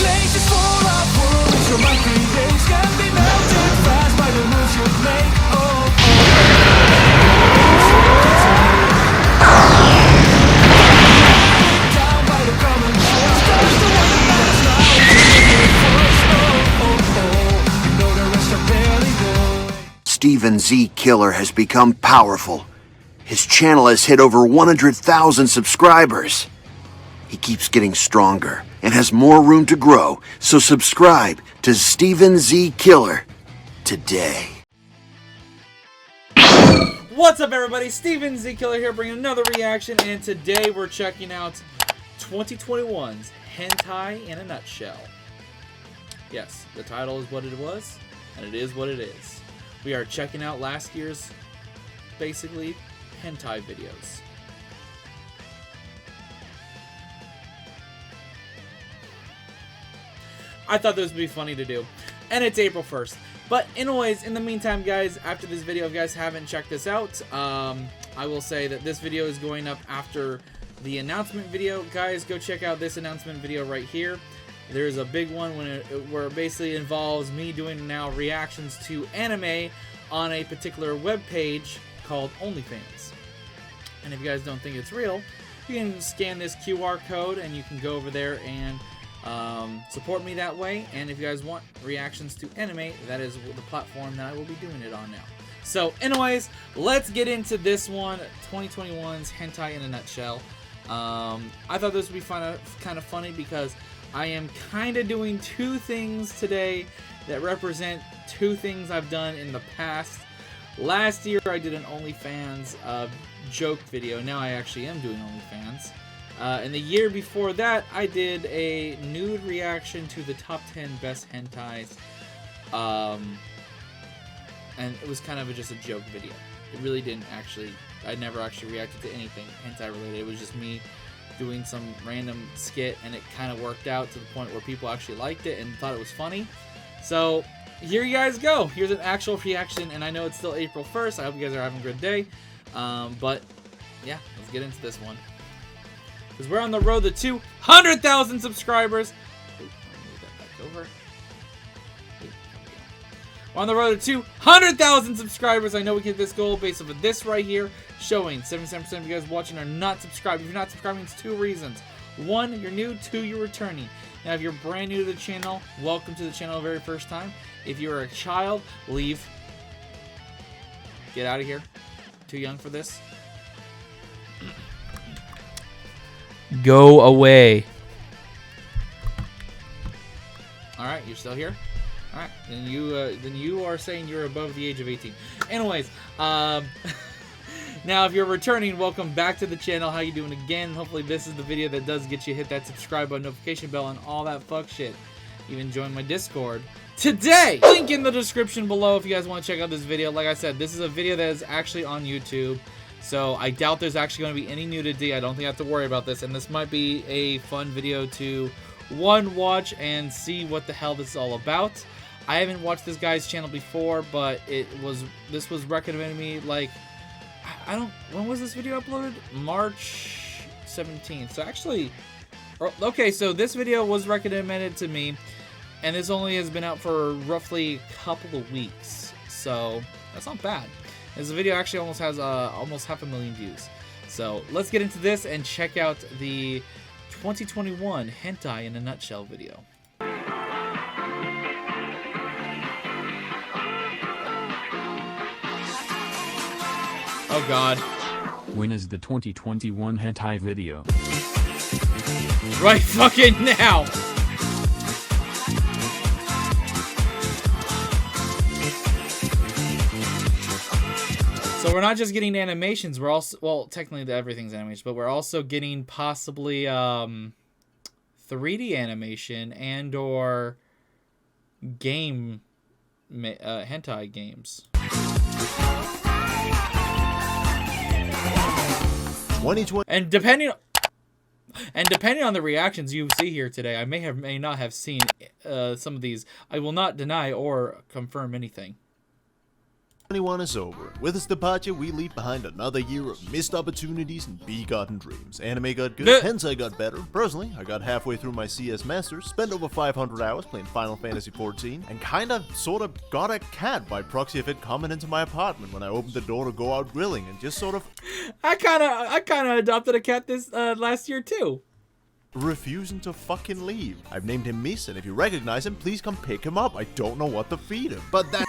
Glaciers full of worries, your monthly days can be melted fast by the moves you make. Down by the common sense, touch the one that matters now. You know the rest are barely good. Steven Z Killer has become powerful. His channel has hit over 100,000 subscribers. He keeps getting stronger and has more room to grow, so subscribe to Steven Z Killer today. What's up, everybody? Steven Z Killer here, bringing another reaction, and today we're checking out 2021's Hentai in a Nutshell. Yes, the title is what it was, and it is what it is. We are checking out last year's, basically, hentai videos. I thought this would be funny to do, and it's April 1st. But anyways, in the meantime, guys, after this video, if you guys haven't checked this out, I will say that this video is going up after the announcement video. Guys, go check out this announcement video right here. There's a big one where it basically involves me doing now reactions to anime on a particular web page called OnlyFans. And if you guys don't think it's real, you can scan this QR code and you can go over there and support me that way. And if you guys want reactions to anime, that is the platform that I will be doing it on now. So anyways, let's get into this one, 2021's Hentai in a Nutshell. I thought this would be kind of funny because I am kind of doing two things today that represent two things I've done in the past. Last year I did an OnlyFans joke video. Now I actually am doing OnlyFans. And the year before that, I did a nude reaction to the top 10 best hentais. And it was kind of just a joke video. It really didn't actually, I never actually reacted to anything hentai related. It was just me doing some random skit, and it kind of worked out to the point where people actually liked it and thought it was funny. So here you guys go. Here's an actual reaction, and I know it's still April 1st. I hope you guys are having a good day. But yeah, let's get into this one. Because we're on the road to 200,000 subscribers. Ooh, let me move that back over. Ooh, we're on the road to 200,000 subscribers. I know we can hit this goal based off of this right here, showing 77% of you guys watching are not subscribed. If you're not subscribing, it's two reasons. One, you're new. Two, you're returning. Now, if you're brand new to the channel, welcome to the channel the very first time. If you're a child, leave. Get out of here. Too young for this. Go away. Alright, you're still here? Alright, then you are saying you're above the age of 18. Anyways, now if you're returning, welcome back to the channel. How you doing again? Hopefully this is the video that does get you hit that subscribe button, notification bell, and all that fuck shit. Even join my Discord today. Link in the description below if you guys want to check out this video. Like I said, this is a video that is actually on YouTube. So I doubt there's actually going to be any nudity. I don't think I have to worry about this. And this might be a fun video to, one, watch and see what the hell this is all about. I haven't watched this guy's channel before, but this was recommended to me like, when was this video uploaded? March 17th. So actually, okay, so this video was recommended to me, and this only has been out for roughly a couple of weeks. So that's not bad. This video actually almost has almost 500,000 views. So let's get into this and check out the 2021 Hentai in a Nutshell video. Oh god. When is the 2021 Hentai video? Right fucking now! So we're not just getting animations, we're also, well, technically everything's animation, but we're also getting possibly 3D animation and or hentai games. 2020. And depending on the reactions you see here today, I may not have seen some of these. I will not deny or confirm anything. 2021 is over. With its departure, we leave behind another year of missed opportunities and begotten dreams. Anime got good, hentai got better. Personally, I got halfway through my CS Masters, spent over 500 hours playing Final Fantasy XIV, and kinda, sorta got a cat by proxy of it coming into my apartment when I opened the door to go out grilling and just sort of... I kinda adopted a cat this last year too. refusing to fucking leave. I've named him Miss, and if you recognize him, please come pick him up. I don't know what to feed him. But that's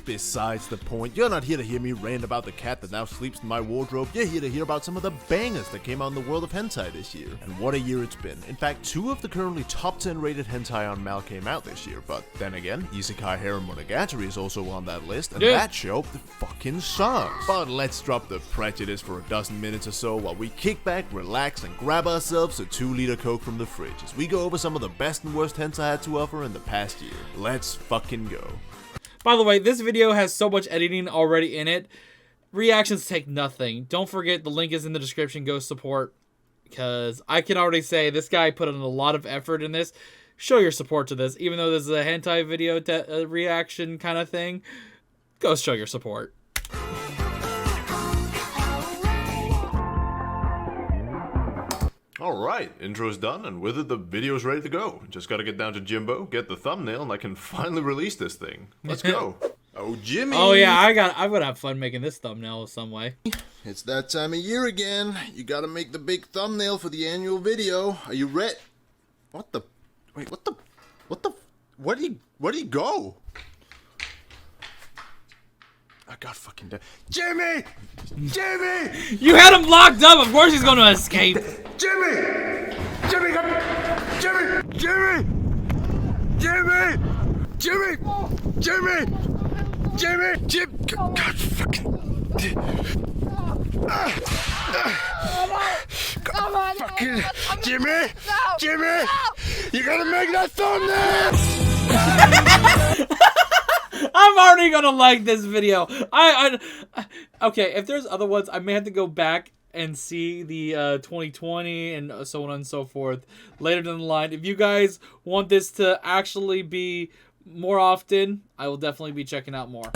besides the point. You're not here to hear me rant about the cat that now sleeps in my wardrobe. You're here to hear about some of the bangers that came out in the world of hentai this year. And what a year it's been. In fact, 2 of the currently top 10 rated hentai on Mal came out this year. But then again, Isekai Harem Monogatari is also on that list, and that show fucking sucks. But let's drop the prejudice for a dozen minutes or so while we kick back, relax, and grab ourselves a 2-liter Coke from the fridge as we go over some of the best and worst hentai had to offer in the past year. Let's fucking go. By the way, this video has so much editing already in it. Reactions take nothing. Don't forget the link is in the description. Go support, because I can already say this guy put in a lot of effort in this. Show your support to this. Even though this is a hentai video reaction kind of thing, go show your support. Alright, intro's done, and with it the video's ready to go. Just gotta get down to Jimbo, get the thumbnail, and I can finally release this thing. Let's go. Oh, Jimmy! Oh yeah, I'm gonna have fun making this thumbnail some way. It's that time of year again. You gotta make the big thumbnail for the annual video. Are you ready? What the? Wait, what the? Where do you go? I got fucking dead. Jimmy! Jimmy! You had him locked up. Of course he's going to escape. Jimmy! Jimmy! Jimmy! Jimmy! Jimmy! Jimmy! Jimmy! Jimmy! Jim! God fucking... God fucking... Jimmy! Jimmy! You gotta make that thumbnail! I'm already gonna like this video. Okay, if there's other ones, I may have to go back and see the 2020 and so on and so forth later down the line. If you guys want this to actually be more often, I will definitely be checking out more.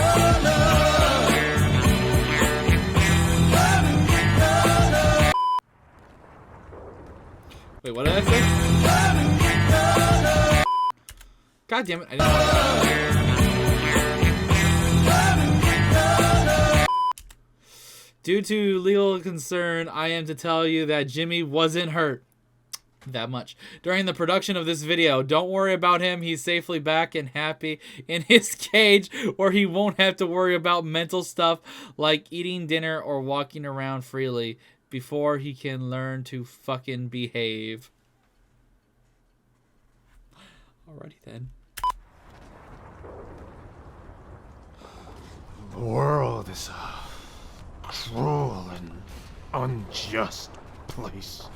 Wait, what did I say? God damn it! I didn't. Due to legal concern, I am to tell you that Jimmy wasn't hurt that much during the production of this video. Don't worry about him. He's safely back and happy in his cage, where he won't have to worry about mental stuff like eating dinner or walking around freely before he can learn to fucking behave. Alrighty then. The world is a cruel and unjust place.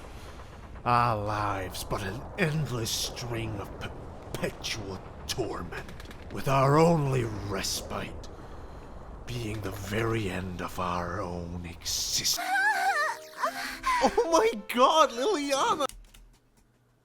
Our lives but an endless string of perpetual torment, with our only respite being the very end of our own existence. Oh my god, Liliana!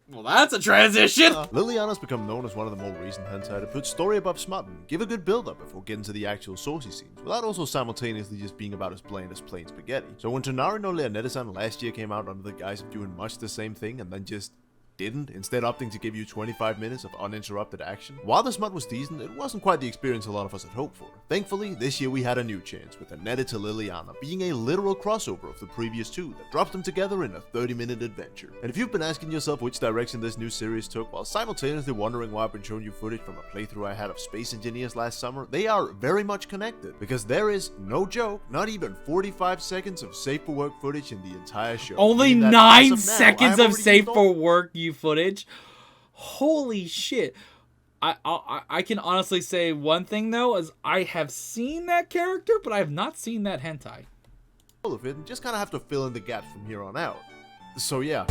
Well, that's a transition! Liliana's become known as one of the more recent hentai to put story above smut and give a good build-up before getting to the actual saucy scenes, without also simultaneously just being about as plain spaghetti. So when Tonari no Leoneta-san last year came out under the guise of doing much the same thing and then just didn't, instead opting to give you 25 minutes of uninterrupted action, while the smut was decent, it wasn't quite the experience a lot of us had hoped for. Thankfully, this year we had a new chance, with Annetta to Liliana being a literal crossover of the previous 2 that dropped them together in a 30-minute adventure. And if you've been asking yourself which direction this new series took, while simultaneously wondering why I've been showing you footage from a playthrough I had of Space Engineers last summer, they are very much connected, because there is, no joke, not even 45 seconds of safe for work footage in the entire show. Only 9 seconds of safe for work footage. Holy shit. I can honestly say one thing though, is I have seen that character, but I have not seen that hentai. All of it, and just kind of have to fill in the gaps from here on out. So yeah,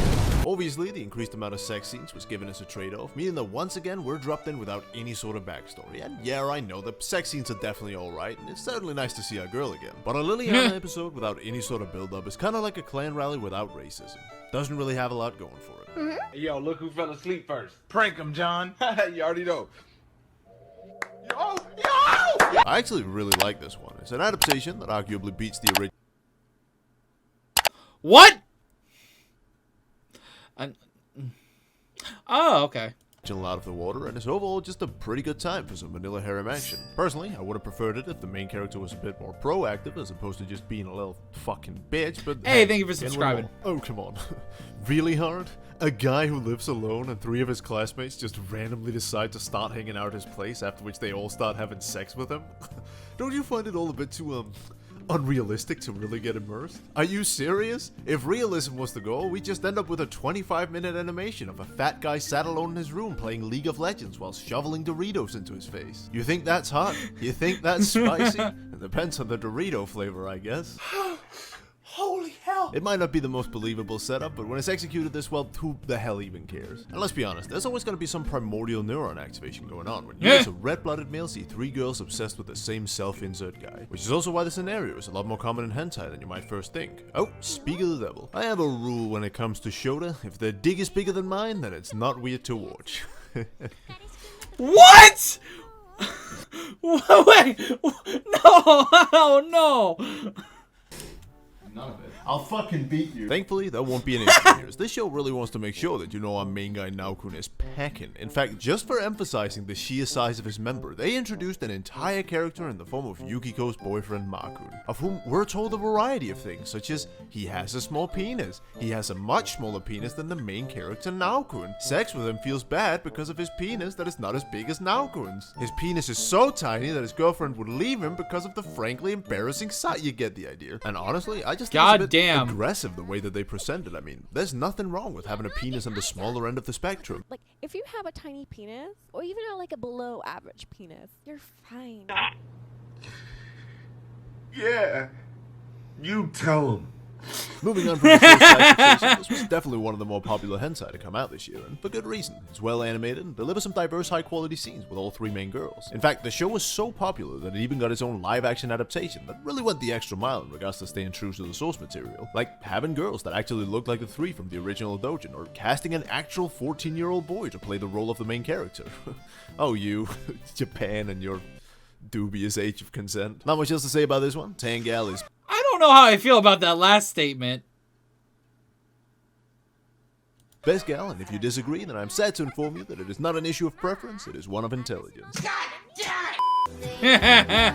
obviously the increased amount of sex scenes was given as a trade-off, meaning that once again we're dropped in without any sort of backstory. And yeah, I know the sex scenes are definitely alright, and it's certainly nice to see our girl again. But a Liliana episode without any sort of build-up is kind of like a clan rally without racism. Doesn't really have a lot going for it. Yo, look who fell asleep first. Prank him, John. You already know. Yo! I actually really like this one. It's an adaptation that arguably beats the original. What? Oh, okay. Out of the water, and it's overall just a pretty good time for some vanilla harem action. Personally, I would have preferred it if the main character was a bit more proactive as opposed to just being a little fucking bitch, but Hey, thank you for subscribing. Oh, come on. Really hard? A guy who lives alone and 3 of his classmates just randomly decide to start hanging out at his place, after which they all start having sex with him? Don't you find it all a bit too, unrealistic to really get immersed? Are you serious? If realism was the goal, we'd just end up with a 25-minute animation of a fat guy sat alone in his room playing League of Legends while shoveling Doritos into his face. You think that's hot? You think that's spicy? It depends on the Dorito flavor, I guess. Holy hell! It might not be the most believable setup, but when it's executed this well, who the hell even cares? And let's be honest, there's always going to be some primordial neuron activation going on when you as a red-blooded male see 3 girls obsessed with the same self-insert guy. Which is also why the scenario is a lot more common in hentai than you might first think. Oh, speak of the devil. I have a rule when it comes to shota: if their dick is bigger than mine, then it's not weird to watch. What? Wait, no, oh no. None of it. I'll fucking beat you. Thankfully, that won't be an issue here. This show really wants to make sure that you know our main guy Naokun is packing. In fact, just for emphasizing the sheer size of his member, they introduced an entire character in the form of Yukiko's boyfriend Makun, of whom we're told a variety of things, such as he has a small penis, he has a much smaller penis than the main character Naokun. Sex with him feels bad because of his penis that is not as big as Naokun's. His penis is so tiny that his girlfriend would leave him because of the frankly embarrassing sight. You get the idea. And honestly, I just think it's a bit aggressive the way that they present it. I mean, there's nothing wrong with having a penis on the smaller end of the spectrum. Like, if you have a tiny penis, or even like a below average penis, you're fine. Yeah, you tell him. Moving on from the show's classification, this was definitely one of the more popular hentai to come out this year, and for good reason. It's well animated and delivers some diverse high-quality scenes with all 3 main girls. In fact, the show was so popular that it even got its own live-action adaptation that really went the extra mile in regards to staying true to the source material. Like having girls that actually looked like the 3 from the original Dojin, or casting an actual 14-year-old boy to play the role of the main character. Oh, you, Japan and your dubious age of consent. Not much else to say about this one. Tangal is... I don't know how I feel about that last statement. best gal, and if you disagree, then I'm sad to inform you that it is not an issue of preference, it is one of intelligence. God damn it!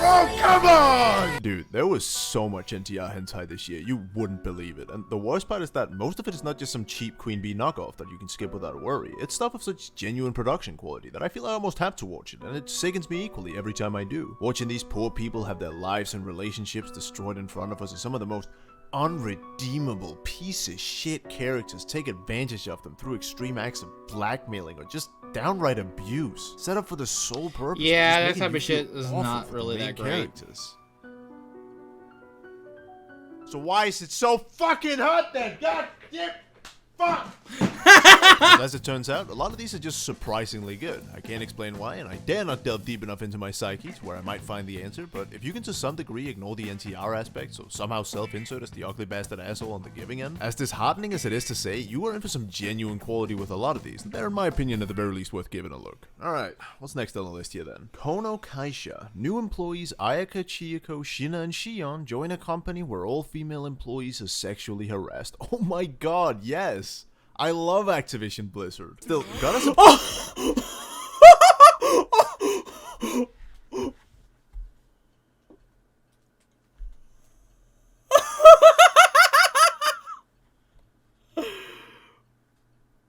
Oh, come on! Dude, there was so much NTR hentai this year, you wouldn't believe it. And the worst part is that most of it is not just some cheap Queen Bee knockoff that you can skip without a worry. It's stuff of such genuine production quality that I feel I almost have to watch it, and it sickens me equally every time I do. Watching these poor people have their lives and relationships destroyed in front of us is some of the most unredeemable piece of shit characters take advantage of them through extreme acts of blackmailing or just downright abuse, set up for the sole purpose. Yeah, that type of shit is not really that great. Characters. So why is it so fucking hot then? God damn fuck! As it turns out, a lot of these are just surprisingly good. I can't explain why, and I dare not delve deep enough into my psyche to where I might find the answer, but if you can to some degree ignore the NTR aspect, so somehow self-insert as the ugly bastard asshole on the giving end, as disheartening as it is to say, you are in for some genuine quality with a lot of these, and they're in my opinion at the very least worth giving a look. Alright, what's next on the list here then? Kono Kaisha. New employees Ayaka, Chiyoko, Shina, and Shion join a company where all female employees are sexually harassed. Oh my god, yes! I love Activision Blizzard. Still, gotta support.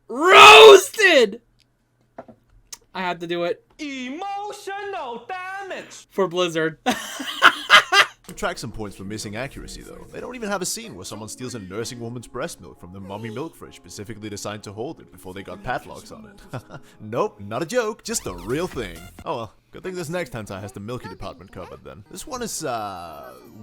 Roasted! I had to do it. Emotional damage! For Blizzard. Subtract some points for missing accuracy though. They don't even have a scene where someone steals a nursing woman's breast milk from the mommy milk fridge specifically designed to hold it before they got padlocks on it. Nope, not a joke, just a real thing. Oh well, Good thing this next hentai has the milky department covered then. This one is,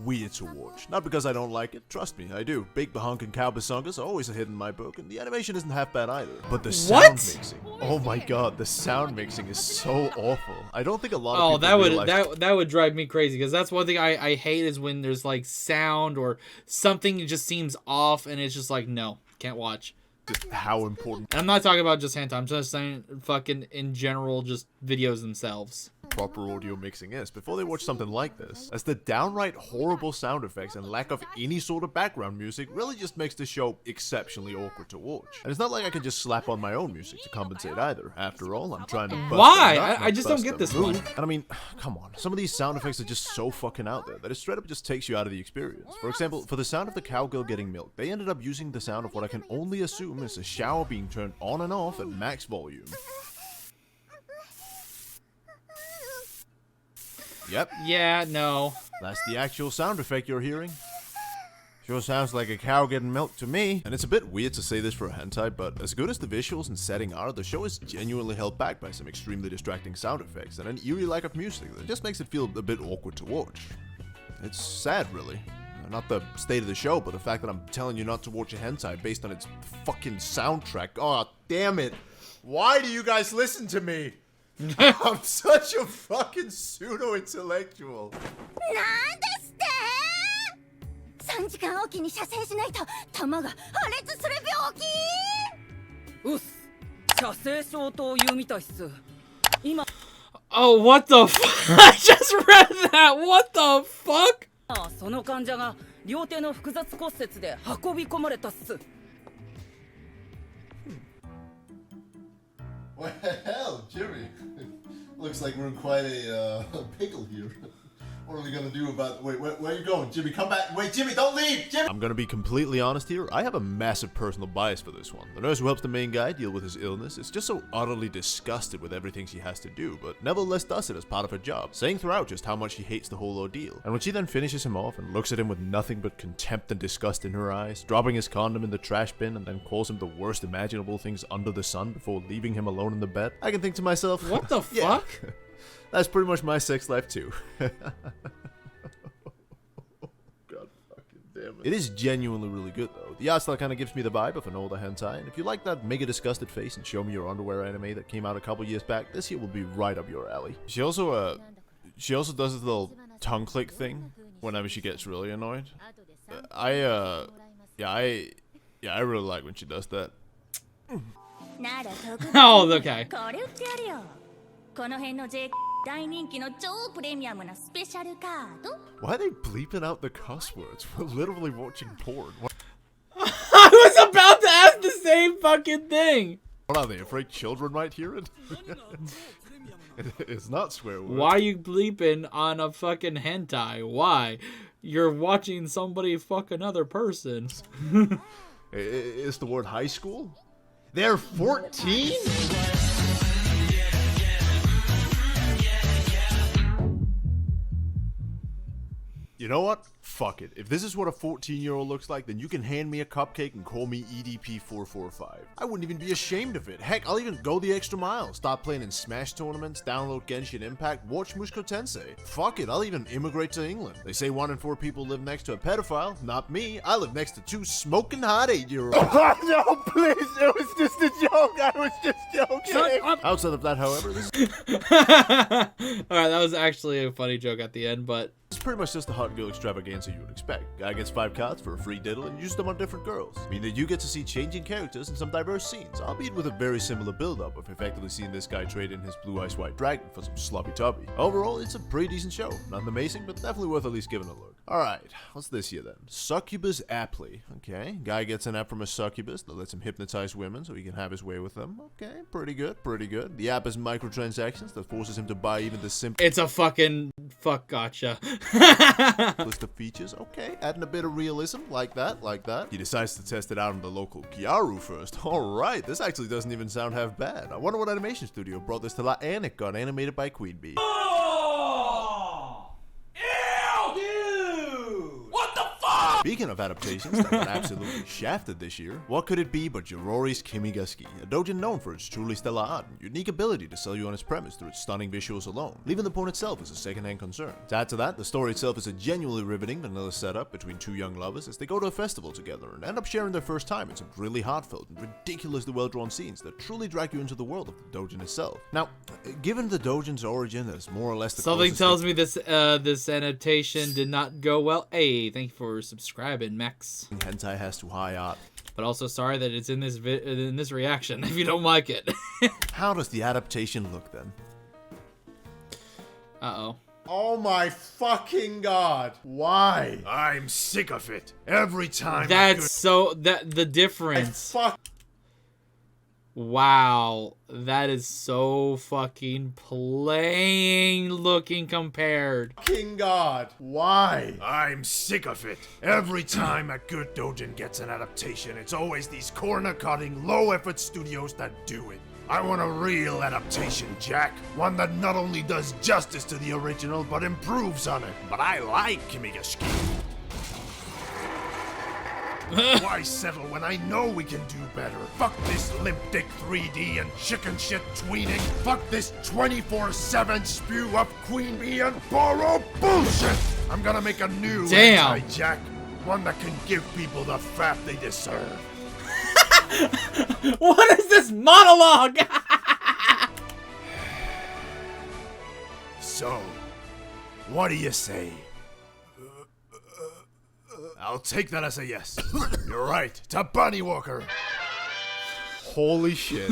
weird to watch. Not because I don't like it, trust me, I do. Big bahunkin' cowbasongas are always a hit in my book, and the animation isn't half bad either. But the sound mixing, oh my god, the sound mixing is so awful. I don't think a lot of people realize... that would drive me crazy, because that's one thing I hate is when there's like sound or something just seems off, and it's just like, no, can't watch. Just how important. And I'm not talking about just hentai, I'm just saying fucking in general, just videos themselves. Proper audio mixing is before they watch something like this, as the downright horrible sound effects and lack of any sort of background music really just makes the show exceptionally awkward to watch. And it's not like I can just slap on my own music to compensate either. After all, I'm trying to bust Why? I just don't get this one. And I mean, come on, some of these sound effects are just so fucking out there that it straight up just takes you out of the experience. For example, for the sound of the cowgirl getting milk, they ended up using the sound of what I can only assume is a shower being turned on and off at max volume. Yep. Yeah, no. That's the actual sound effect you're hearing. Sure sounds like a cow getting milk to me. And it's a bit weird to say this for a hentai, but as good as the visuals and setting are, the show is genuinely held back by some extremely distracting sound effects and an eerie lack of music that just makes it feel a bit awkward to watch. It's sad, really. Not the state of the show, but the fact that I'm telling you not to watch a hentai based on its fucking soundtrack. Oh, damn it. Why do you guys listen to me? I'm such a fucking pseudo-intellectual. 3時間おきに射精しないと弾が破裂する病気。うっす。射精症というみたいっす。今。Oh, what the fuck? I just read that. What the fuck? その患者が両手の複雑骨折で運び込まれたっす。What the hell, Jimmy? Looks like we're in quite a pickle here. What are we gonna do about... Wait, where are you going? Jimmy, come back. Wait, Jimmy, don't leave! Jimmy! I'm gonna be completely honest here. I have a massive personal bias for this one. The nurse who helps the main guy deal with his illness is just so utterly disgusted with everything she has to do, but nevertheless does it as part of her job, saying throughout just how much she hates the whole ordeal. And when she then finishes him off and looks at him with nothing but contempt and disgust in her eyes, dropping his condom in the trash bin and then calls him the worst imaginable things under the sun before leaving him alone in the bed, I can think to myself, what the yeah, fuck? That's pretty much my sex life too. It is genuinely really good though. The art style kind of gives me the vibe of an older hentai, and if you like that mega disgusted face and show me your underwear anime that came out a couple years back, this here will be right up your alley. She also does this little tongue click thing whenever she gets really annoyed. I really like when she does that. Oh, okay. この辺の J 大人気の超プレミアムなスペシャルカード。 Why are they bleeping out the cuss words? We're literally watching porn. What? I was about to ask the same fucking thing. What are they, afraid children might hear it? It's not swear words. Why are you bleeping on a fucking hentai? Why? You're watching somebody fuck another person. Is the word high school? They're 14? You know what? Fuck it. If this is what a 14-year-old looks like, then you can hand me a cupcake and call me EDP445. I wouldn't even be ashamed of it. Heck, I'll even go the extra mile. Start playing in Smash tournaments, download Genshin Impact, watch Mushoku Tensei. Fuck it, I'll even immigrate to England. They say 1 in 4 people live next to a pedophile. Not me. I live next to 2 smoking hot 8-year-olds. No, please, it was just a joke. I was just joking. Outside of that, however, this Alright, that was actually a funny joke at the end, but... It's pretty much just the hot girl extravaganza you would expect. Guy gets 5 cards for a free diddle and uses them on different girls. I mean that you get to see changing characters and some diverse scenes, albeit with a very similar build-up of effectively seeing this guy trade in his blue eyes white dragon for some sloppy tubby. Overall, it's a pretty decent show. Nothing amazing, but definitely worth at least giving a look. Alright, what's this here then? Succubus Apply. Okay, guy gets an app from a succubus that lets him hypnotize women so he can have his way with them. Okay, pretty good, pretty good. The app has microtransactions that forces him to buy even the simple... It's a fucking... fuck gotcha. list of features. Okay, adding a bit of realism, like that, like that. He decides to test it out in the local Gyaru first. Alright, this actually doesn't even sound half bad. I wonder what animation studio brought this to La Anaconda, animated by Queen Bee. Oh! Ew! Dude! What the fuck? Speaking of adaptations that got absolutely shafted this year, what could it be but Jirori's Kimigaski, a doujin known for its truly stellar art and unique ability to sell you on its premise through its stunning visuals alone, leaving the porn itself as a second-hand concern. To add to that, the story itself is a genuinely riveting vanilla setup between two young lovers as they go to a festival together and end up sharing their first time in some really heartfelt and ridiculously well-drawn scenes that truly drag you into the world of the doujin itself. Now, given the doujin's origin as more or less the Something tells me this this adaptation did not go well. Hey, thank you for subscribing, Max. hentai has to high art. But also sorry that it's in this reaction if you don't like it. How does the adaptation look then? Uh-oh. Oh my fucking god. Why? I'm sick of it. Every time. That's so the difference. Wow, that is so fucking plain looking compared. Fucking god. Why? I'm sick of it. Every time a good doujin gets an adaptation, it's always these corner-cutting, low-effort studios that do it. I want a real adaptation, Jack. One that not only does justice to the original, but improves on it. But I like Kimigaski. Why settle when I know we can do better? Fuck this limp dick 3D and chicken shit tweening. Fuck this 24/7 spew of queen bee and borrow bullshit. I'm gonna make a new hentai, Jack. One that can give people the fat they deserve. What is this monologue? So, what do you say? I'll take that as a yes. You're right. To Bunny Walker. Holy shit.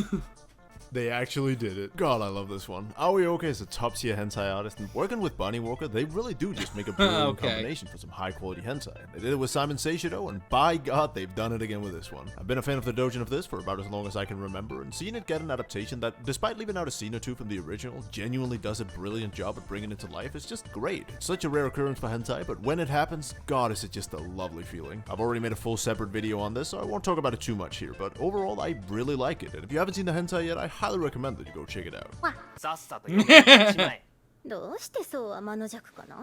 They actually did it. God, I love this one. Aoyooka is a top-tier hentai artist, and working with Bunny Walker, they really do just make a brilliant combination for some high-quality hentai. They did it with Simon Seishido, and by God, they've done it again with this one. I've been a fan of the doujin of this for about as long as I can remember, and seeing it get an adaptation that, despite leaving out a scene or two from the original, genuinely does a brilliant job at bringing it to life is just great. It's such a rare occurrence for hentai, but when it happens, God, is it just a lovely feeling. I've already made a full separate video on this, so I won't talk about it too much here, but overall, I really like it, and if you haven't seen the hentai yet, I highly recommend that you go check it out. どうしてそう天の弱かな。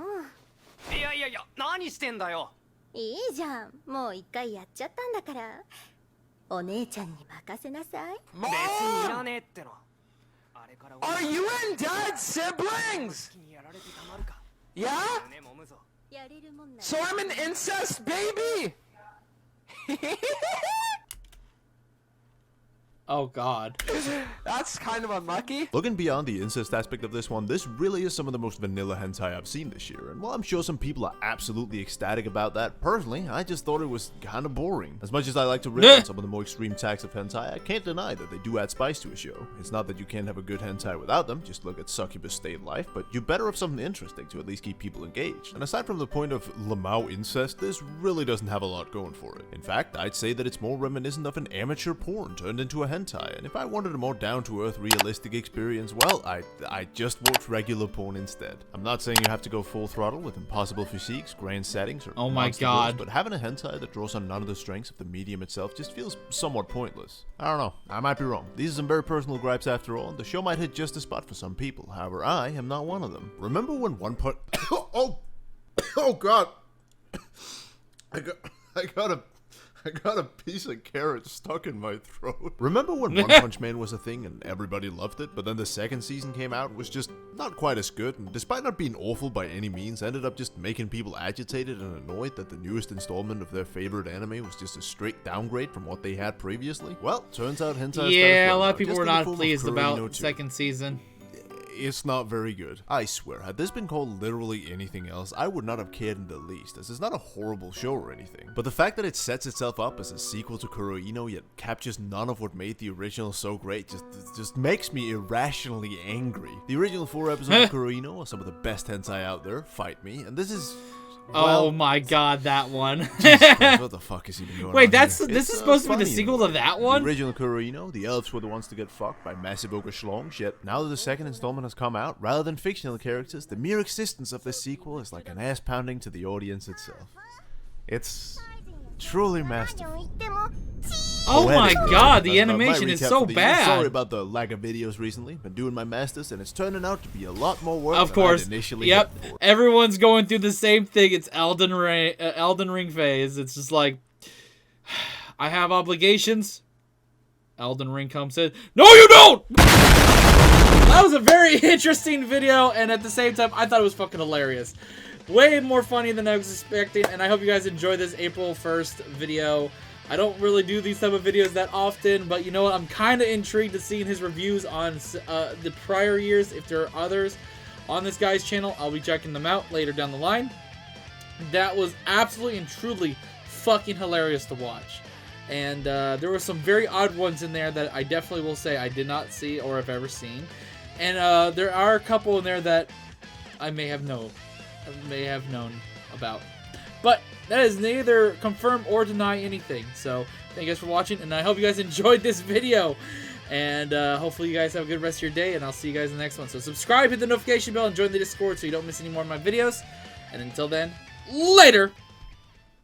いやいやいや、何してんだよ。いいじゃん、もう一回やっちゃったんだから。お姉ちゃんに任せなさい。別にいらねえっての。あれから Are you and Dad siblings? Yeah? So I'm an incest baby? Oh god. That's kind of unlucky. Looking beyond the incest aspect of this one, this really is some of the most vanilla hentai I've seen this year, and while I'm sure some people are absolutely ecstatic about that, personally, I just thought it was kinda boring. As much as I like to rip on some of the more extreme tags of hentai, I can't deny that they do add spice to a show. It's not that you can't have a good hentai without them, just look at Succubus Stay in Life, but you better have something interesting to at least keep people engaged. And aside from the point of Lamau incest, this really doesn't have a lot going for it. In fact, I'd say that it's more reminiscent of an amateur porn turned into a hentai, and if I wanted a more down-to-earth, realistic experience, well, I just watch regular porn instead. I'm not saying you have to go full throttle with impossible physiques, grand settings, or oh my monster god, builds, but having a hentai that draws on none of the strengths of the medium itself just feels somewhat pointless. I don't know, I might be wrong. These are some very personal gripes after all, and the show might hit just a spot for some people. However, I am not one of them. Remember when One Punch... oh god! I got a piece of carrot stuck in my throat. Remember when One Punch Man was a thing and everybody loved it, but then the second season came out and was just not quite as good, and despite not being awful by any means, ended up just making people agitated and annoyed that the newest installment of their favorite anime was just a straight downgrade from what they had previously? Well, turns out hentai yeah, a lot of people were not pleased about second season. It's not very good. I swear, had this been called literally anything else, I would not have cared in the least, as it's not a horrible show or anything. But the fact that it sets itself up as a sequel to Kuroino, yet captures none of what made the original so great, just makes me irrationally angry. The original 4 episodes of Kuroino are some of the best hentai out there, fight me, and this is... well, oh my god, that one. Jesus Christ, what the fuck is even going on? Wait, here? this is supposed to be the sequel to that one? The original Kuroino, the elves were the ones to get fucked by massive ogre schlongs, yet now that the second installment has come out, rather than fictional characters, the mere existence of this sequel is like an ass pounding to the audience itself. It's Truly masterful. でも Oh my Poetic. god, the That's my animation is recap so for the year. Sorry bad. about the lack of videos recently. Been doing my masters, and it's turning out to be a lot more work Of than course. I'd initially Yep. hoped for. Everyone's going through the same thing. It's Elden Ring phase. It's just like, I have obligations. Elden Ring comes in. No, you don't! That was a very interesting video, and at the same time, I thought it was fucking hilarious. Way more funny than I was expecting, and I hope you guys enjoyed this April 1st video. I don't really do these type of videos that often, but you know what? I'm kind of intrigued to seeing his reviews on the prior years. If there are others on this guy's channel, I'll be checking them out later down the line. That was absolutely and truly fucking hilarious to watch. And there were some very odd ones in there that I definitely will say I did not see or have ever seen. And there are a couple in there that I may have known about. But that is neither confirm or deny anything. So thank you guys for watching, and I hope you guys enjoyed this video. And hopefully you guys have a good rest of your day, and I'll see you guys in the next one. So subscribe, hit the notification bell, and join the Discord so you don't miss any more of my videos. And until then, later!